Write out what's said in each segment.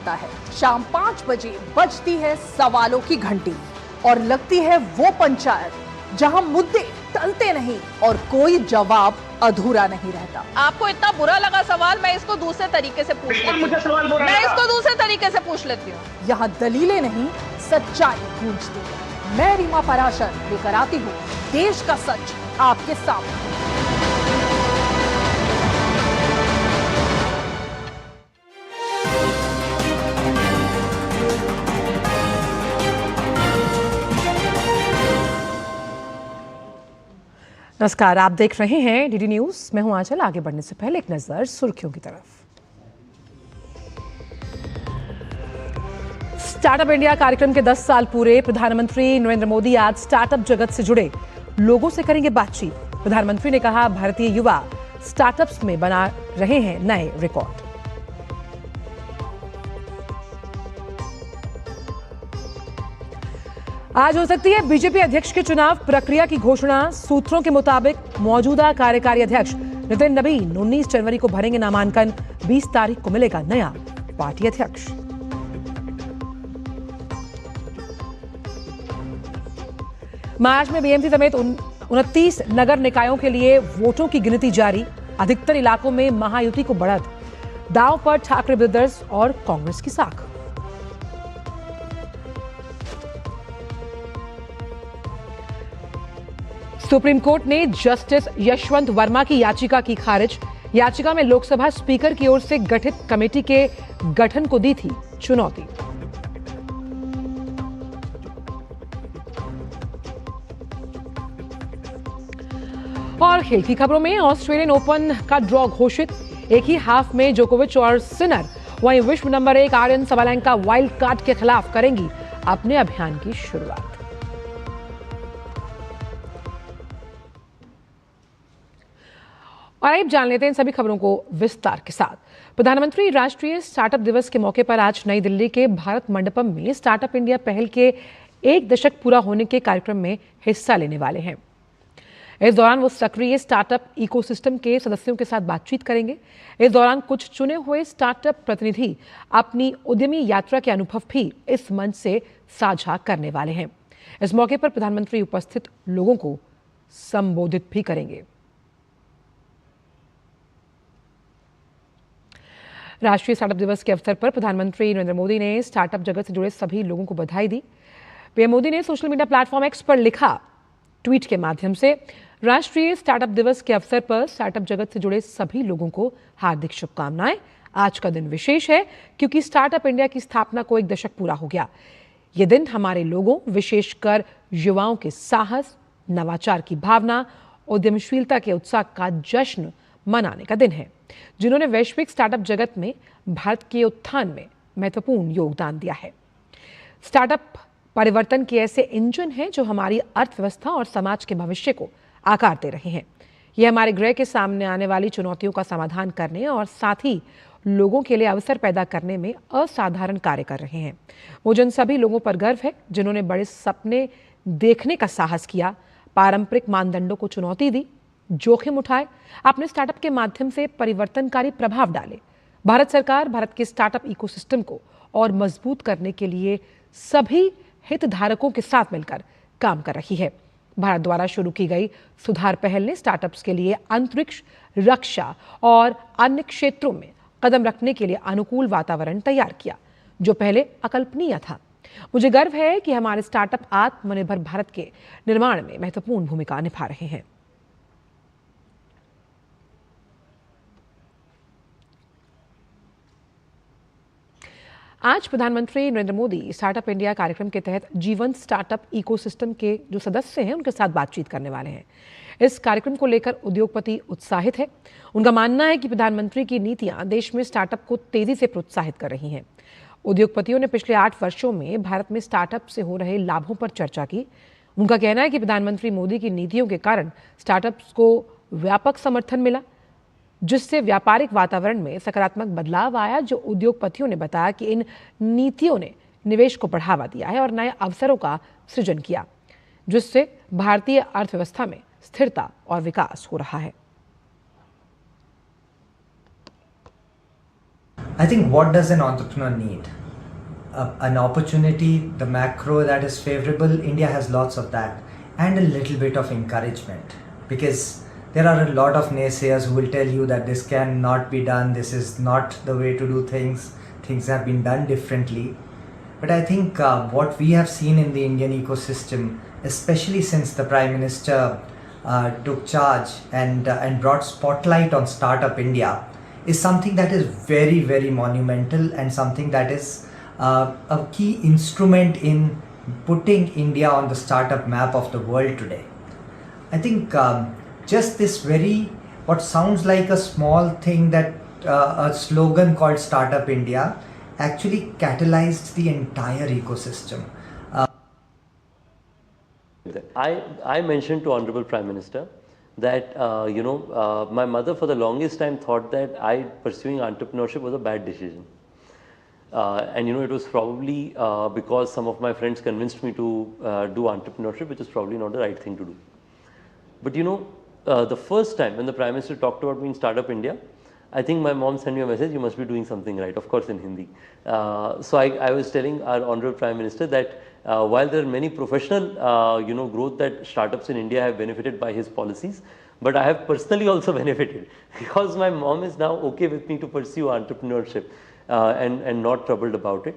है। शाम 5 बजे बजती है सवालों की घंटी और लगती है वो पंचायत जहां मुद्दे टलते नहीं और कोई जवाब अधूरा नहीं रहता। आपको इतना बुरा लगा सवाल, मैं इसको दूसरे तरीके से पूछ लेती हूँ। यहाँ दलीलें नहीं, सच्चाई गूंजती है। मैं रीमा पराशर लेकर आती हूँ देश का सच आपके सामने। नमस्कार, आप देख रहे हैं डीडी न्यूज। मैं हूं आंचल। आगे बढ़ने से पहले एक नजर सुर्खियों की तरफ। स्टार्टअप इंडिया कार्यक्रम के 10 साल पूरे। प्रधानमंत्री नरेंद्र मोदी आज स्टार्टअप जगत से जुड़े लोगों से करेंगे बातचीत। प्रधानमंत्री ने कहा, भारतीय युवा स्टार्टअप्स में बना रहे हैं नए रिकॉर्ड। आज हो सकती है बीजेपी अध्यक्ष के चुनाव प्रक्रिया की घोषणा। सूत्रों के मुताबिक मौजूदा कार्यकारी अध्यक्ष नितिन नवीन 19 जनवरी को भरेंगे नामांकन। 20 तारीख को मिलेगा नया पार्टी अध्यक्ष। मार्च में बीएमसी समेत 29 नगर निकायों के लिए वोटों की गिनती जारी। अधिकतर इलाकों में महायुति को बढ़त। दांव पर ठाकरे ब्रदर्स और कांग्रेस की साख। सुप्रीम कोर्ट ने जस्टिस यशवंत वर्मा की याचिका की खारिज। याचिका में लोकसभा स्पीकर की ओर से गठित कमेटी के गठन को दी थी चुनौती। और खेल की खबरों में ऑस्ट्रेलियन ओपन का ड्रॉ घोषित। एक ही हाफ में जोकोविच और सिनर, वहीं विश्व number 1 Aryna Sabalenka wild card के खिलाफ करेंगी अपने अभियान की शुरुआत। और अब जान लेते हैं इन सभी खबरों को विस्तार के साथ। प्रधानमंत्री राष्ट्रीय स्टार्टअप दिवस के मौके पर आज नई दिल्ली के भारत मंडपम में स्टार्टअप इंडिया पहल के 1 दशक पूरा होने के कार्यक्रम में हिस्सा लेने वाले हैं। इस दौरान वो सक्रिय स्टार्टअप इकोसिस्टम के सदस्यों के साथ बातचीत करेंगे। इस दौरान कुछ चुने हुए स्टार्टअप प्रतिनिधि अपनी उद्यमी यात्रा के अनुभव भी इस मंच से साझा करने वाले हैं। इस मौके पर प्रधानमंत्री उपस्थित लोगों को संबोधित भी करेंगे। राष्ट्रीय स्टार्टअप दिवस के अवसर पर प्रधानमंत्री नरेंद्र मोदी ने स्टार्टअप जगत से जुड़े सभी लोगों को बधाई दी। पीएम मोदी ने सोशल मीडिया प्लेटफॉर्म एक्स पर लिखा ट्वीट के माध्यम से, राष्ट्रीय स्टार्टअप दिवस के अवसर पर स्टार्टअप जगत से जुड़े सभी लोगों को हार्दिक शुभकामनाएं। आज का दिन विशेष है क्योंकि स्टार्टअप इंडिया की स्थापना को 1 दशक पूरा हो गया। ये दिन हमारे लोगों, विशेषकर युवाओं के साहस, नवाचार की भावना, उद्यमशीलता के उत्साह का जश्न मनाने का दिन है, जिन्होंने वैश्विक स्टार्टअप जगत में भारत के उत्थान में महत्वपूर्ण योगदान दिया है। स्टार्टअप परिवर्तन के ऐसे इंजन हैं जो हमारी अर्थव्यवस्था और समाज के भविष्य को आकार दे रहे हैं। ये हमारे ग्रह के सामने आने वाली चुनौतियों का समाधान करने और साथ ही लोगों के लिए अवसर पैदा करने में असाधारण कार्य कर रहे हैं। मुझे उन सभी लोगों पर गर्व है जिन्होंने बड़े सपने देखने का साहस किया, पारंपरिक मानदंडों को चुनौती दी, जोखिम उठाए, अपने स्टार्टअप के माध्यम से परिवर्तनकारी प्रभाव डाले। भारत सरकार भारत के स्टार्टअप इकोसिस्टम को और मजबूत करने के लिए सभी हितधारकों के साथ मिलकर काम कर रही है। भारत द्वारा शुरू की गई सुधार पहल ने स्टार्टअप्स के लिए अंतरिक्ष, रक्षा और अन्य क्षेत्रों में कदम रखने के लिए अनुकूल वातावरण तैयार किया, जो पहले अकल्पनीय था। मुझे गर्व है कि हमारे स्टार्टअप आत्मनिर्भर भारत के निर्माण में महत्वपूर्ण भूमिका निभा रहे हैं। आज प्रधानमंत्री नरेंद्र मोदी स्टार्टअप इंडिया कार्यक्रम के तहत जीवंत स्टार्टअप इकोसिस्टम के जो सदस्य हैं उनके साथ बातचीत करने वाले हैं। इस कार्यक्रम को लेकर उद्योगपति उत्साहित है। उनका मानना है कि प्रधानमंत्री की नीतियां देश में स्टार्टअप को तेजी से प्रोत्साहित कर रही हैं। उद्योगपतियों ने पिछले 8 वर्षों में भारत में स्टार्टअप से हो रहे लाभों पर चर्चा की। उनका कहना है कि प्रधानमंत्री मोदी की नीतियों के कारण स्टार्टअप्स को व्यापक समर्थन मिला, जिससे व्यापारिक वातावरण में सकारात्मक बदलाव आया। जो उद्योगपतियों ने बताया कि इन नीतियों ने निवेश को बढ़ावा दिया है और नए अवसरों का सृजन किया, जिससे भारतीय अर्थव्यवस्था में स्थिरता और विकास हो रहा है। I think what does an entrepreneur need? An opportunity, the macro that is favorable. India has lots of that, and a little bit of encouragement, because there are a lot of naysayers who will tell you that this cannot be done, this is not the way to do things, things have been done differently. But I think what we have seen in the Indian ecosystem, especially since the Prime Minister took charge and brought spotlight on Startup India, is something that is very, very monumental, and something that is a key instrument in putting India on the startup map of the world today. I think just this what sounds like a small thing, that a slogan called Startup India, actually catalyzed the entire ecosystem. I mentioned to Honorable Prime Minister that my mother for the longest time thought that pursuing entrepreneurship was a bad decision. And it was probably because some of my friends convinced me to do entrepreneurship, which is probably not the right thing to do. But the first time when the Prime Minister talked about me in Startup India, I think my mom sent me a message, you must be doing something right, of course in Hindi. So I was telling our Honorable Prime Minister that while there are many professional growth that startups in India have benefited by his policies, but I have personally also benefited, because my mom is now okay with me to pursue entrepreneurship and not troubled about it.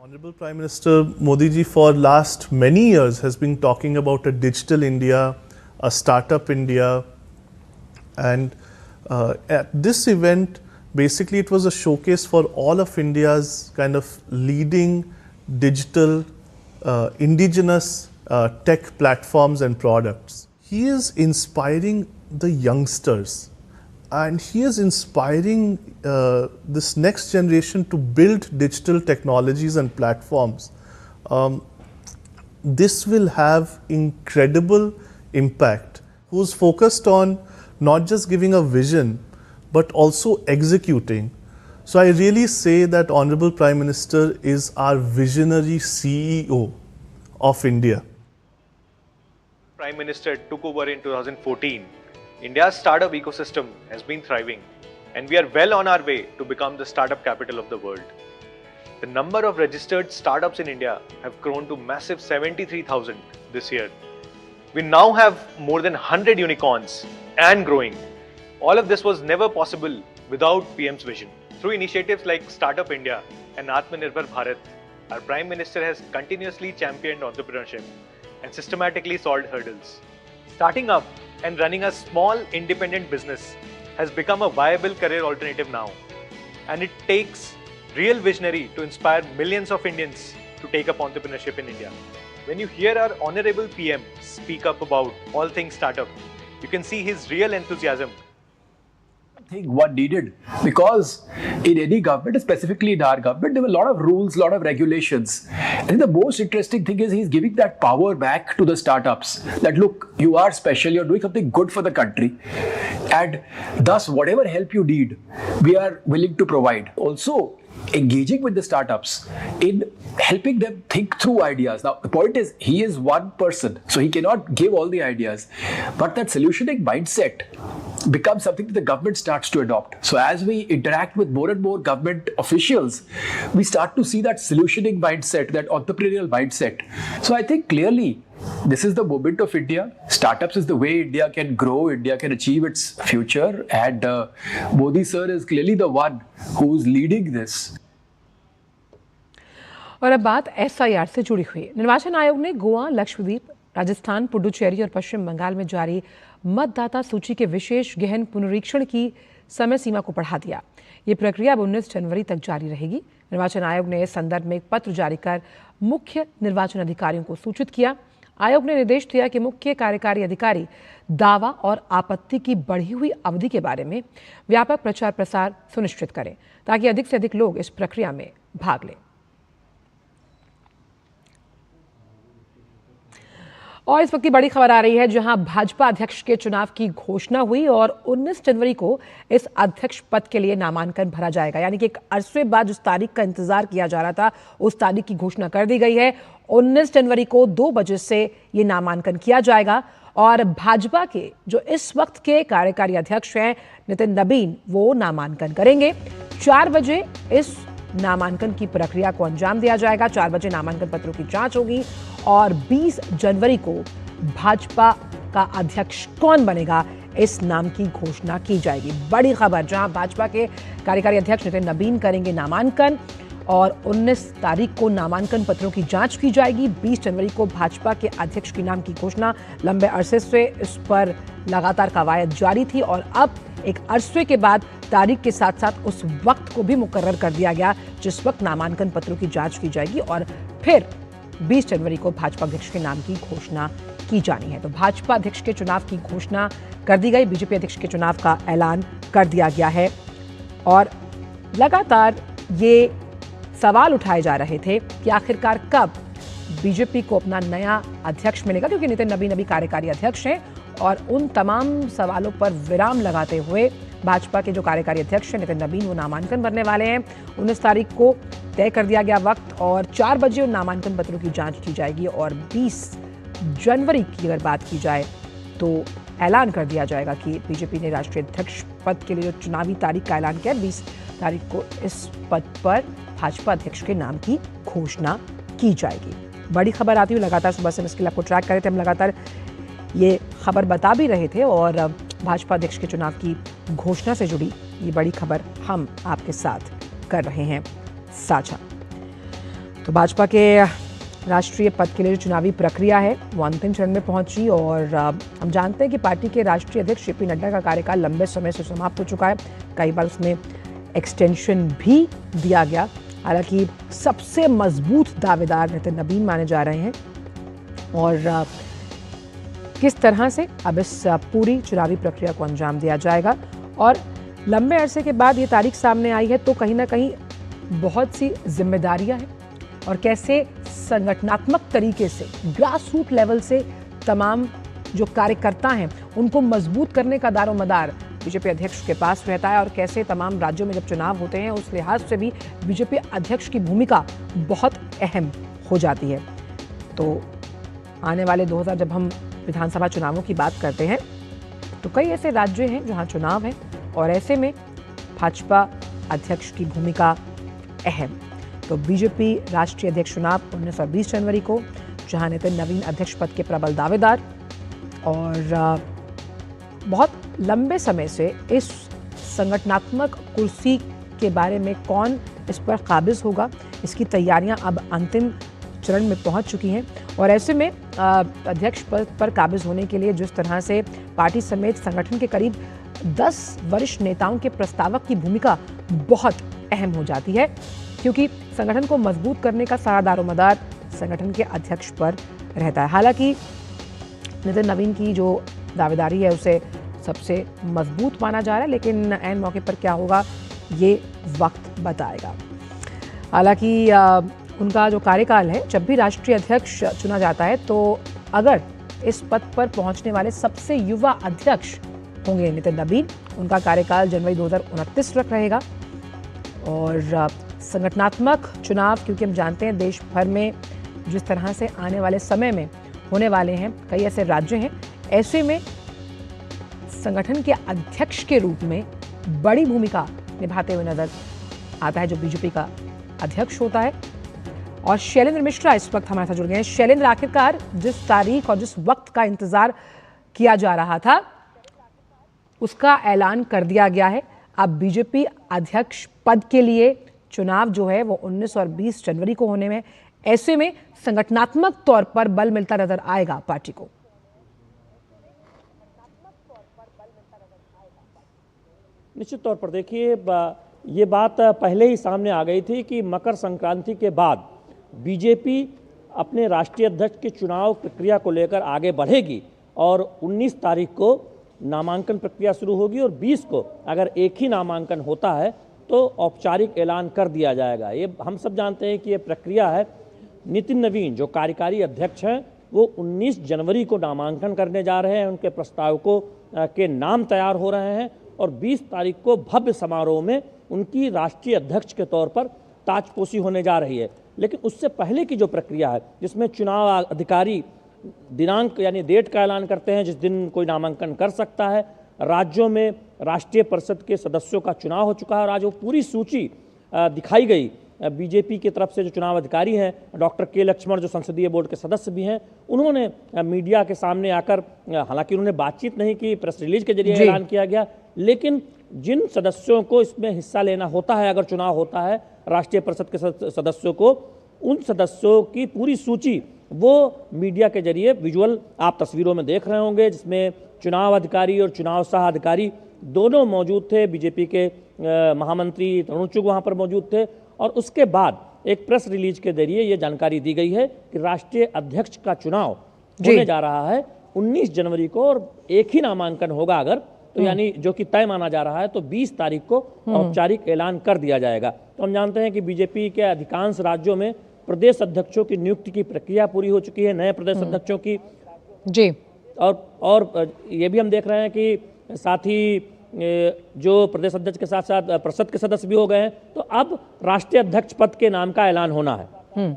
Honorable Prime Minister Modi ji for last many years has been talking about a digital India, a startup India, and at this event basically it was a showcase for all of India's kind of leading digital indigenous tech platforms and products. He is inspiring the youngsters, and he is inspiring this next generation to build digital technologies and platforms. This will have incredible impact. Who's focused on not just giving a vision, but also executing. So I really say that Honorable Prime Minister is our visionary CEO of India. Prime Minister took over in 2014, India's startup ecosystem has been thriving, and we are well on our way to become the startup capital of the world. The number of registered startups in India have grown to massive 73,000 this year. We now have more than 100 unicorns and growing. All of this was never possible without PM's vision. Through initiatives like Startup India and Atmanirbhar Bharat, our Prime Minister has continuously championed entrepreneurship and systematically solved hurdles. Starting up and running a small independent business has become a viable career alternative now. And it takes real visionary to inspire millions of Indians to take up entrepreneurship in India. When you hear our Honorable PM speak up about all things startup, you can see his real enthusiasm. I think what needed, because in any government, specifically in our government, there were a lot of rules, a lot of regulations. I think the most interesting thing is he's giving that power back to the startups. That look, you are special, you're doing something good for the country, and thus whatever help you need, we are willing to provide. Also, engaging with the startups in helping them think through ideas. Now, the point is, he is one person, so he cannot give all the ideas. But that solutioning mindset becomes something that the government starts to adopt. So as we interact with more and more government officials, we start to see that solutioning mindset, that entrepreneurial mindset. So I think clearly, this is the moment of India. Startups is the way India can grow, India can achieve its future, and Modi sir is clearly the one who is leading this. और अब बात SIR से जुड़ी हुई। निर्वाचन आयोग ने गोवा, लक्षद्वीप, राजस्थान, पुडुचेरी और पश्चिम बंगाल में जारी मतदाता सूची के विशेष गहन पुनरीक्षण की समय सीमा को बढ़ा दिया। ये प्रक्रिया अब 19 जनवरी तक जारी रहेगी। निर्वाचन आयोग ने इस संदर्भ में एक पत्र जारी कर मुख्य निर्वाचन अधिकारियों को सूचित किया। आयोग ने निर्देश दिया कि मुख्य कार्यकारी अधिकारी दावा और आपत्ति की बढ़ी हुई अवधि के बारे में व्यापक प्रचार प्रसार सुनिश्चित करें, ताकि अधिक से अधिक लोग इस प्रक्रिया में भाग लें। और इस वक्त की बड़ी खबर आ रही है, जहां भाजपा अध्यक्ष के चुनाव की घोषणा हुई और 19 जनवरी को इस अध्यक्ष पद के लिए नामांकन भरा जाएगा। यानी कि एक अरसे बाद जिस तारीख का इंतजार किया जा रहा था, उस तारीख की घोषणा कर दी गई है। 19 जनवरी को 2 बजे से ये नामांकन किया जाएगा और भाजपा के जो इस वक्त के कार्यकारी अध्यक्ष हैं नितिन नबीन, वो नामांकन करेंगे। 4 बजे इस नामांकन की प्रक्रिया को अंजाम दिया जाएगा। 4 बजे नामांकन पत्रों की जांच होगी और 20 जनवरी को भाजपा का अध्यक्ष कौन बनेगा, इस नाम की घोषणा की जाएगी। बड़ी खबर, जहां भाजपा के कार्यकारी अध्यक्ष नितिन नबीन करेंगे नामांकन और 19 तारीख को नामांकन पत्रों की जांच की जाएगी। 20 जनवरी को भाजपा के अध्यक्ष के नाम की घोषणा। लंबे अरसे से इस पर लगातार कवायद जारी थी और अब एक अरसे के बाद तारीख के साथ साथ उस वक्त को भी मुकर्रर कर दिया गया जिस वक्त नामांकन पत्रों की जांच की जाएगी और फिर 20 जनवरी को भाजपा अध्यक्ष के नाम की घोषणा की जानी है। तो भाजपा अध्यक्ष के चुनाव की घोषणा कर दी गई, बीजेपी अध्यक्ष के चुनाव का ऐलान कर दिया गया है और लगातार ये सवाल उठाए जा रहे थे कि आखिरकार कब बीजेपी को अपना नया अध्यक्ष मिलेगा, क्योंकि नितिन नबीन अभी कार्यकारी अध्यक्ष हैं और उन तमाम सवालों पर विराम लगाते हुए भाजपा के जो कार्यकारी अध्यक्ष हैं नितिन नबीन, वो नामांकन भरने वाले हैं। 19 तारीख को तय कर दिया गया वक्त और 4 बजे उन नामांकन पत्रों की जांच की जाएगी और 20 जनवरी की अगर बात की जाए तो ऐलान कर दिया जाएगा कि बीजेपी ने राष्ट्रीय अध्यक्ष पद के लिए जो चुनावी तारीख का ऐलान किया, 20 तारीख को इस पद पर भाजपा अध्यक्ष के नाम की घोषणा की जाएगी। बड़ी खबर आती हुई लगातार सुबह से इसके लिए आपको ट्रैक कर रहे थे, हम लगातार ये खबर बता भी रहे थे और भाजपा अध्यक्ष के चुनाव की घोषणा से जुड़ी ये बड़ी खबर हम आपके साथ कर रहे हैं साझा। तो भाजपा के राष्ट्रीय पद के लिए जो चुनावी प्रक्रिया है वो अंतिम चरण में पहुंची और हम जानते हैं कि पार्टी के राष्ट्रीय अध्यक्ष जेपी नड्डा का कार्यकाल लंबे समय से समाप्त हो चुका है। कई बार उसमें एक्सटेंशन भी दिया गया। हालांकि सबसे मजबूत दावेदार नितिन नबीन माने जा रहे हैं और किस तरह से अब इस पूरी चुनावी प्रक्रिया को अंजाम दिया जाएगा और लंबे अरसे के बाद ये तारीख सामने आई है तो कहीं ना कहीं बहुत सी जिम्मेदारियां हैं और कैसे संगठनात्मक तरीके से ग्रास रूट लेवल से तमाम जो कार्यकर्ता हैं उनको मजबूत करने का दारोमदार बीजेपी अध्यक्ष के पास रहता है और कैसे तमाम राज्यों में जब चुनाव होते हैं उस लिहाज से भी बीजेपी अध्यक्ष की भूमिका बहुत अहम हो जाती है। तो आने वाले 2000 जब हम विधानसभा चुनावों की बात करते हैं तो कई ऐसे राज्य हैं जहां चुनाव है और ऐसे में भाजपा अध्यक्ष की भूमिका अहम। तो बीजेपी राष्ट्रीय अध्यक्ष चुनाव 19 और 20 जनवरी को, जहां नितिन नबीन अध्यक्ष पद के प्रबल दावेदार और बहुत लंबे समय से इस संगठनात्मक कुर्सी के बारे में कौन इस पर काबिज होगा, इसकी तैयारियां अब अंतिम चरण में पहुंच चुकी हैं और ऐसे में अध्यक्ष पद पर काबिज होने के लिए जिस तरह से पार्टी समेत संगठन के करीब 10 वरिष्ठ नेताओं के प्रस्तावक की भूमिका बहुत अहम हो जाती है, क्योंकि संगठन को मजबूत करने का सारा दारोमदार संगठन के अध्यक्ष पर रहता है। हालांकि नितिन नबीन की जो दावेदारी है उसे सबसे मजबूत माना जा रहा है, लेकिन ऐन मौके पर क्या होगा ये वक्त बताएगा। हालांकि उनका जो कार्यकाल है, जब भी राष्ट्रीय अध्यक्ष चुना जाता है तो अगर इस पद पर पहुंचने वाले सबसे युवा अध्यक्ष होंगे नितिन नबीन, उनका कार्यकाल जनवरी 2029 तक रहेगा। और संगठनात्मक चुनाव, क्योंकि हम जानते हैं देश भर में जिस तरह से आने वाले समय में होने वाले हैं, कई ऐसे राज्य हैं, ऐसे में संगठन के अध्यक्ष के रूप में बड़ी भूमिका निभाते हुए नजर आता है जो बीजेपी का अध्यक्ष होता है। और शैलेंद्र मिश्रा इस वक्त हमारे साथ जुड़ गए हैं। शैलेंद्र, आखिरकार जिस तारीख और जिस वक्त का इंतजार किया जा रहा था उसका ऐलान कर दिया गया है। अब बीजेपी अध्यक्ष पद के लिए चुनाव जो है वो 19 और 20 जनवरी को होने में, ऐसे में संगठनात्मक तौर पर बल मिलता नजर आएगा पार्टी को। निश्चित तौर पर देखिए, ये बात पहले ही सामने आ गई थी कि मकर संक्रांति के बाद बीजेपी अपने राष्ट्रीय अध्यक्ष के चुनाव प्रक्रिया को लेकर आगे बढ़ेगी और 19 तारीख को नामांकन प्रक्रिया शुरू होगी और 20 को अगर एक ही नामांकन होता है तो औपचारिक ऐलान कर दिया जाएगा। ये हम सब जानते हैं कि ये प्रक्रिया है। नितिन नबीन जो कार्यकारी अध्यक्ष हैं वो 19 जनवरी को नामांकन करने जा रहे हैं, उनके प्रस्तावकों के नाम तैयार हो रहे हैं और 20 तारीख को भव्य समारोह में उनकी राष्ट्रीय अध्यक्ष के तौर पर ताजपोशी होने जा रही है। लेकिन उससे पहले की जो प्रक्रिया है जिसमें चुनाव अधिकारी दिनांक यानी डेट का ऐलान करते हैं जिस दिन कोई नामांकन कर सकता है। राज्यों में राष्ट्रीय परिषद के सदस्यों का चुनाव हो चुका है और आज वो पूरी सूची दिखाई गई। बीजेपी की तरफ से जो चुनाव अधिकारी हैं डॉक्टर के लक्ष्मण, जो संसदीय बोर्ड के सदस्य भी हैं, उन्होंने मीडिया के सामने आकर, हालांकि उन्होंने बातचीत नहीं की, प्रेस रिलीज के जरिए ऐलान किया गया, लेकिन जिन सदस्यों को इसमें हिस्सा लेना होता है, अगर चुनाव होता है राष्ट्रीय परिषद के सदस्यों को, उन सदस्यों की पूरी सूची वो मीडिया के जरिए विजुअल आप तस्वीरों में देख रहे होंगे, जिसमें चुनाव अधिकारी और चुनाव सह अधिकारी दोनों मौजूद थे। बीजेपी के महामंत्री तरुण चुग वहाँ पर मौजूद थे और उसके बाद एक प्रेस रिलीज के जरिए ये जानकारी दी गई है कि राष्ट्रीय अध्यक्ष का चुनाव होने जा रहा है 19 जनवरी को और एक ही नामांकन होगा अगर, तो यानी जो कि तय माना जा रहा है, तो 20 तारीख को औपचारिक ऐलान कर दिया जाएगा। तो हम जानते हैं कि बीजेपी के अधिकांश राज्यों में प्रदेश अध्यक्षों की नियुक्ति की प्रक्रिया पूरी हो चुकी है, नए प्रदेश अध्यक्षों की जी। और ये भी हम देख रहे हैं कि साथ ही जो प्रदेश अध्यक्ष के साथ साथ परिषद के सदस्य भी हो गए हैं, तो अब राष्ट्रीय अध्यक्ष पद के नाम का ऐलान होना है।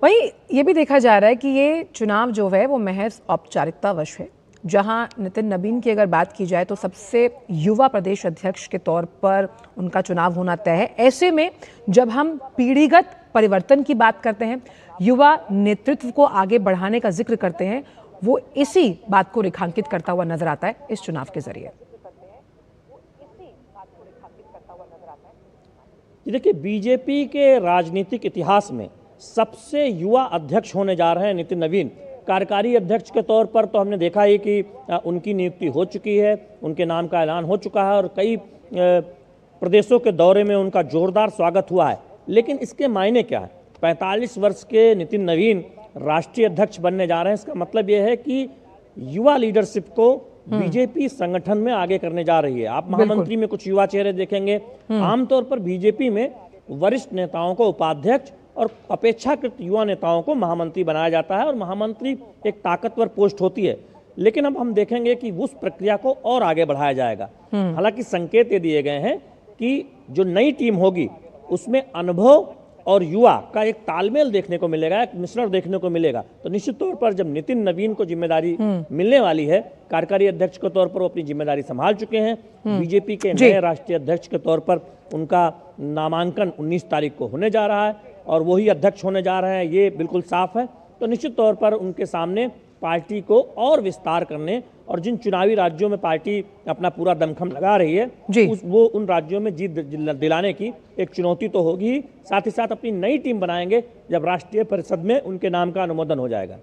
वहीं ये भी देखा जा रहा है कि ये चुनाव जो है वो महज औपचारिकतावश है। जहां नितिन नवीन की अगर बात की जाए तो सबसे युवा प्रदेश अध्यक्ष के तौर पर उनका चुनाव होना तय है। ऐसे में जब हम पीढ़ीगत परिवर्तन की बात करते हैं, युवा नेतृत्व को आगे बढ़ाने का जिक्र करते हैं, वो इसी बात को रेखांकित करता हुआ नजर आता है इस चुनाव के जरिए। देखिए, बीजेपी के राजनीतिक इतिहास में सबसे युवा अध्यक्ष होने जा रहे हैं नितिन नवीन। कार्यकारी अध्यक्ष के तौर पर तो हमने देखा ही कि उनकी नियुक्ति हो चुकी है, उनके नाम का ऐलान हो चुका है और कई प्रदेशों के दौरे में उनका जोरदार स्वागत हुआ है। लेकिन इसके मायने क्या है? 45 वर्ष के नितिन नवीन राष्ट्रीय अध्यक्ष बनने जा रहे हैं। इसका मतलब यह है कि युवा लीडरशिप को बीजेपी संगठन में आगे करने जा रही है। आप महामंत्री में कुछ युवा चेहरे देखेंगे। आमतौर पर बीजेपी में वरिष्ठ नेताओं को उपाध्यक्ष और अपेक्षाकृत युवा नेताओं को महामंत्री बनाया जाता है और महामंत्री एक ताकतवर पोस्ट होती है। लेकिन अब हम देखेंगे कि उस प्रक्रिया को और आगे बढ़ाया जाएगा। हालांकि संकेत ये दिए गए हैं कि जो नई टीम होगी उसमें अनुभव और युवा का एक तालमेल देखने को मिलेगा, एक मिश्रण देखने को मिलेगा। तो निश्चित तौर पर जब नितिन नवीन को जिम्मेदारी मिलने वाली है, कार्यकारी अध्यक्ष के तौर पर वो अपनी जिम्मेदारी संभाल चुके हैं। बीजेपी के नए राष्ट्रीय अध्यक्ष के तौर पर उनका नामांकन 19 तारीख को होने जा रहा है और वही अध्यक्ष होने जा रहे हैं, ये बिल्कुल साफ है। तो निश्चित तौर पर उनके सामने पार्टी को और विस्तार करने और जिन चुनावी राज्यों में पार्टी अपना पूरा दमखम लगा रही है वो उन राज्यों में जीत दिलाने की एक चुनौती तो होगी ही, साथ ही साथ अपनी नई टीम बनाएंगे जब राष्ट्रीय परिषद में उनके नाम का अनुमोदन हो जाएगा।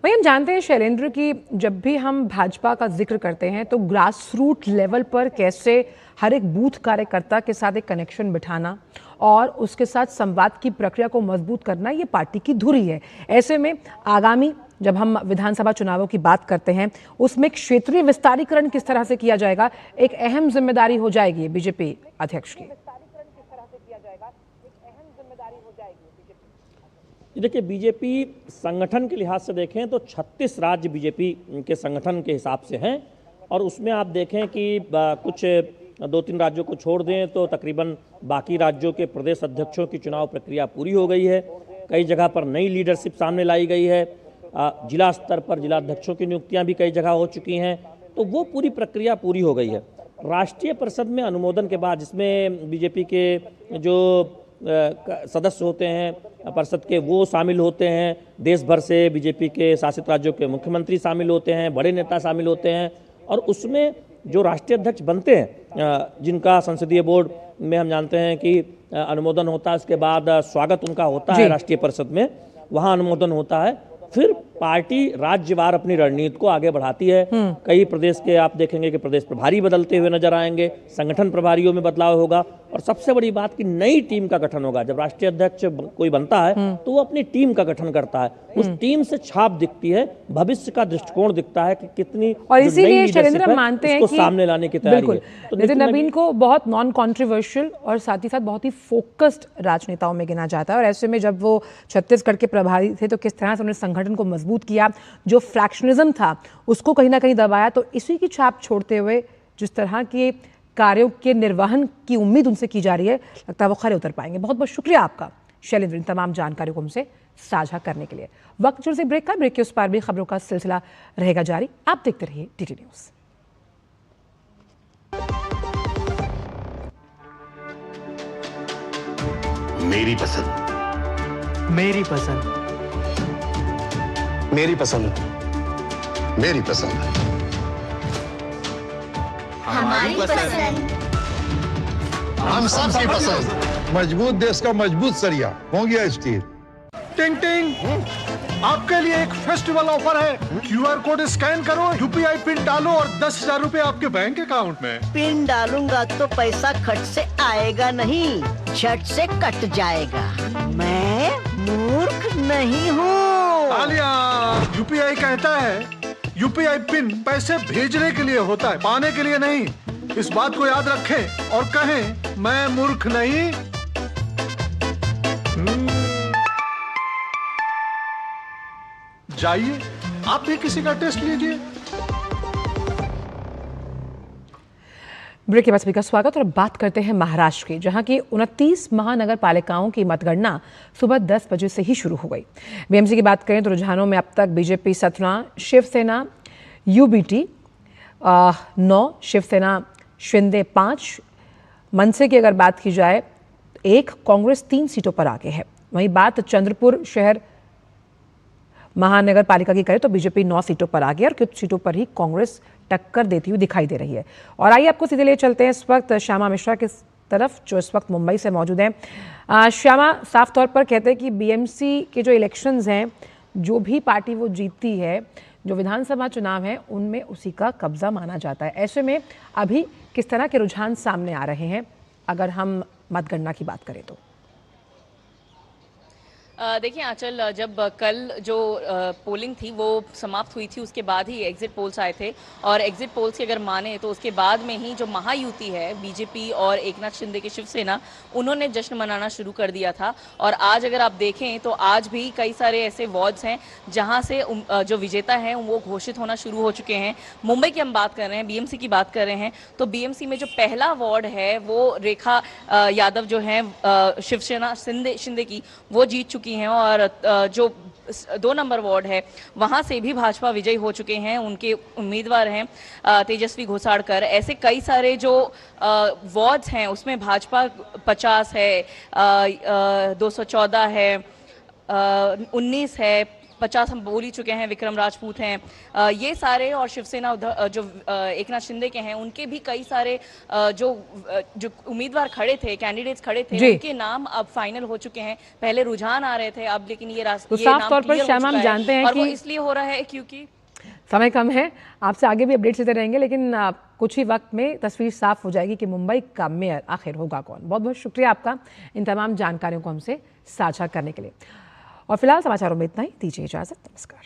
वही हम जानते हैं शैलेंद्र की जब भी हम भाजपा का जिक्र करते हैं तो ग्रास रूट लेवल पर कैसे हर एक बूथ कार्यकर्ता के साथ एक कनेक्शन बिठाना और उसके साथ संवाद की प्रक्रिया को मजबूत करना ये पार्टी की धुरी है। ऐसे में आगामी जब हम विधानसभा चुनावों की बात करते हैं उसमें क्षेत्रीय विस्तारीकरण किस तरह से किया जाएगा, एक अहम जिम्मेदारी हो जाएगी बीजेपी अध्यक्ष की। देखिए, बीजेपी संगठन के लिहाज से देखें तो 36 राज्य बीजेपी के संगठन के हिसाब से हैं और उसमें आप देखें कि कुछ 2-3 राज्यों को छोड़ दें तो तकरीबन बाकी राज्यों के प्रदेश अध्यक्षों की चुनाव प्रक्रिया पूरी हो गई है। कई जगह पर नई लीडरशिप सामने लाई गई है। जिला स्तर पर जिला अध्यक्षों की नियुक्तियां भी कई जगह हो चुकी हैं, तो वो पूरी प्रक्रिया पूरी हो गई है। राष्ट्रीय परिषद में अनुमोदन के बाद जिसमें बीजेपी के जो सदस्य होते हैं परिषद के वो शामिल होते हैं, देश भर से बीजेपी के शासित राज्यों के मुख्यमंत्री शामिल होते हैं, बड़े नेता शामिल होते हैं और उसमें जो राष्ट्रीय अध्यक्ष बनते हैं जिनका संसदीय बोर्ड में हम जानते हैं कि अनुमोदन होता है, उसके बाद स्वागत उनका होता है राष्ट्रीय परिषद में, वहाँ अनुमोदन होता है। फिर पार्टी राज्यवार अपनी रणनीति को आगे बढ़ाती है। कई प्रदेश के आप देखेंगे कि प्रदेश प्रभारी बदलते हुए नजर आएंगे, संगठन प्रभारियों में बदलाव होगा और सबसे बड़ी बात कि नई टीम का गठन होगा। जब राष्ट्रीय अध्यक्ष कोई बनता है तो वो अपनी टीम का गठन करता है, उस टीम से छाप दिखती है, भविष्य का दृष्टिकोण दिखता है कि कितनी, और इसीलिए शैलेंद्र मानते हैं कि सामने लाने की तैयारी है। तो नितिन नवीन को बहुत नॉन कॉन्ट्रोवर्शियल और साथ ही साथ बहुत ही फोकस्ड राजनेताओं में गिना जाता है और ऐसे में जब वो छत्तीसगढ़ के प्रभारी थे तो किस तरह से उन्होंने संगठन को मजबूत किया, जो फ्रैक्शनिज्म था उसको कहीं ना कहीं दबाया, तो इसी की छाप छोड़ते हुए जिस तरह के कार्यों के निर्वहन की उम्मीद उनसे की जा रही है, लगता है वो खरे उतर पाएंगे। बहुत बहुत शुक्रिया आपका शैलेंद्र इन तमाम जानकारियों को हमसे साझा करने के लिए। वक्त जोर से ब्रेक का, ब्रेक के उस पार भी खबरों का सिलसिला रहेगा जारी। आप देखते रहिए DD न्यूज़। मेरी पसंद, मेरी पसंद, मेरी पसंद, मेरी पसंद, हमारी पसंद, हम सबकी पसंद। मजबूत देश का मजबूत सरिया हो गया स्टील। टिंग टिंग, आपके लिए एक फेस्टिवल ऑफर है। QR कोड स्कैन करो, UPI पिन डालो और 10,000 रुपए आपके बैंक अकाउंट में। पिन डालूंगा तो पैसा खट से आएगा नहीं, झट से कट जाएगा। मैं मूर्ख नहीं हूँ। तालियां। UPI कहता है UPI पिन पैसे भेजने के लिए होता है, पाने के लिए नहीं। इस बात को याद रखें और कहें मैं मूर्ख नहीं। जाइए आप भी किसी का टेस्ट लीजिए। ब्रेक के बाद सभी का स्वागत। और बात करते हैं महाराष्ट्र की, जहां की 29 महानगर पालिकाओं की मतगणना सुबह 10 बजे से ही शुरू हो गई। BMC की बात करें तो रुझानों में अब तक BJP 17, शिवसेना UBT 9, शिवसेना शिंदे 5, मनसे की अगर बात की जाए 1, कांग्रेस 3 सीटों पर आगे है। वहीं बात चंद्रपुर शहर महानगर पालिका की करें तो BJP 9 सीटों पर आगे और कुछ सीटों पर ही कांग्रेस टक्कर देती हुई दिखाई दे रही है। और आइए आपको सीधे ले चलते हैं इस वक्त श्यामा मिश्रा की तरफ, जो इस वक्त मुंबई से मौजूद हैं। श्यामा, साफ तौर पर कहते हैं कि BMC के जो इलेक्शंस हैं, जो भी पार्टी वो जीतती है, जो विधानसभा चुनाव हैं, उनमें उसी का कब्जा माना जाता है। ऐसे में अभी किस तरह के रुझान सामने आ रहे हैं अगर हम मतगणना की बात करें तो? देखिए आंचल, जब कल जो पोलिंग थी वो समाप्त हुई थी, उसके बाद ही एग्जिट पोल्स आए थे और एग्जिट पोल्स की अगर माने तो उसके बाद में ही जो महायुति है BJP और एकनाथ शिंदे की शिवसेना, उन्होंने जश्न मनाना शुरू कर दिया था। और आज अगर आप देखें तो आज भी कई सारे ऐसे वार्ड्स हैं जहां से जो विजेता हैं वो घोषित होना शुरू हो चुके हैं। मुंबई की हम बात कर रहे हैं, BMC की बात कर रहे हैं तो BMC में जो पहला वार्ड है वो रेखा यादव जो है शिवसेना शिंदे की, वो जीत चुकी हैं। और जो 2 नंबर वार्ड है वहां से भी भाजपा विजयी हो चुके हैं, उनके उम्मीदवार हैं तेजस्वी घोसाड़कर। ऐसे कई सारे जो वार्ड्स हैं उसमें भाजपा 50 है, 214 है, 19 है, 50 हम बोल ही चुके हैं, विक्रम राजपूत हैं, ये सारे। और शिवसेना जो एकनाथ शिंदे के हैं, उनके भी कई सारे जो उम्मीदवार खड़े थे, कैंडिडेट्स खड़े थे, उनके नाम अब फाइनल हो चुके हैं। पहले रुझान आ रहे थे, अब लेकिन ये साफ तौर पर श्यामा हम जानते हैं और कि वो इसलिए हो रहा है क्योंकि समय कम है। आपसे आगे भी अपडेट्स देते रहेंगे, लेकिन कुछ ही वक्त में तस्वीर साफ हो जाएगी कि मुंबई का मेयर आखिर होगा कौन। बहुत बहुत शुक्रिया आपका इन तमाम जानकारियों को हमसे साझा करने के लिए। और फिलहाल समाचारों में इतना ही, दीजिए इजाजत, नमस्कार।